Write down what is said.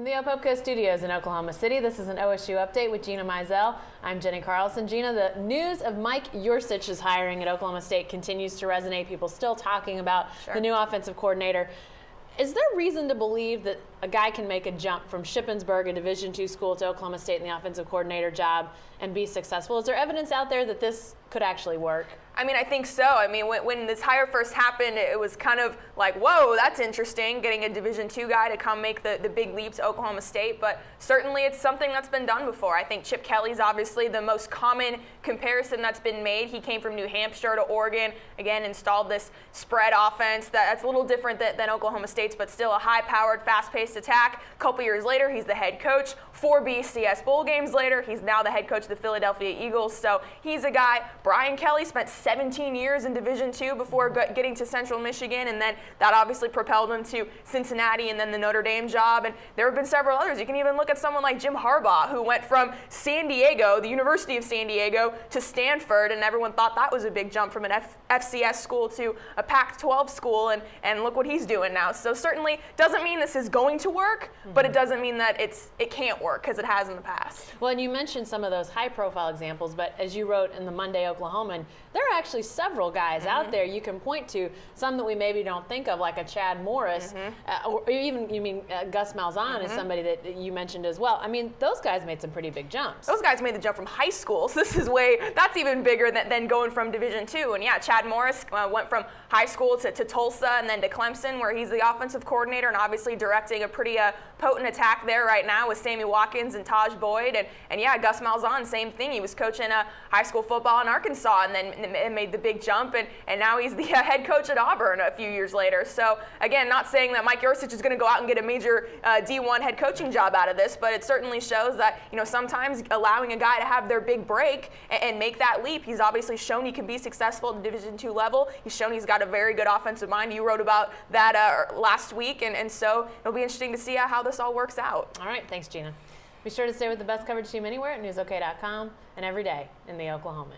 the Opopka Studios in Oklahoma City, this is an OSU update with Gina Mizell. I'm Jenny Carlson. Gina, the news of Mike Yurcich's hiring at Oklahoma State continues to resonate. People still talking about the new offensive coordinator. Is there reason to believe that a guy can make a jump from Shippensburg, a Division II school, to Oklahoma State in the offensive coordinator job and be successful? Is there evidence out there that this could actually work? I mean, I think so. I mean, when this hire first happened, it was kind of like, whoa, that's interesting, getting a Division II guy to come make the big leap to Oklahoma State. But certainly it's something that's been done before. I think Chip Kelly's obviously the most common comparison that's been made. He came from New Hampshire to Oregon, again, installed this spread offense that's a little different than Oklahoma State's, but still a high-powered, fast-paced attack. A couple years later, he's the head coach. 4 BCS bowl games later, he's now the head coach of the Philadelphia Eagles. So he's a guy. Brian Kelly spent 17 years in Division II before getting to Central Michigan, and then that obviously propelled him to Cincinnati and then the Notre Dame job. And there have been several others. You can even look at someone like Jim Harbaugh, who went from San Diego, the University of San Diego, to Stanford, and everyone thought that was a big jump from an FCS school to a Pac-12 school, and look what he's doing now. So certainly doesn't mean this is going to work, but it doesn't mean that it can't work, because it has in the past. Well, and you mentioned some of those high-profile examples, but as you wrote in the Monday Oklahoman, there are actually several guys out there you can point to, some that we maybe don't think of, like a Chad Morris, or even, Gus Malzahn is somebody that you mentioned as well. I mean, those guys made some pretty big jumps. Those guys made the jump from high school, so that's even bigger than going from Division II. And yeah, Chad Morris went from high school to Tulsa and then to Clemson, where he's the offensive coordinator and obviously directing a pretty potent attack there right now with Sammy Watkins and Taj Boyd. And yeah, Gus Malzahn, same thing. He was coaching high school football in Arkansas and then made the big jump, and now he's the head coach at Auburn a few years later. So again, not saying that Mike Yurcich is going to go out and get a major D1 head coaching job out of this, but it certainly shows that sometimes allowing a guy to have their big break and make that leap. He's obviously shown he can be successful at the Division II level. He's shown he's got a very good offensive mind. You wrote about that last week, and so it'll be interesting to see how this all works out. All right, thanks, Gina. Be sure to stay with the best coverage team anywhere at newsok.com and every day in the Oklahoman.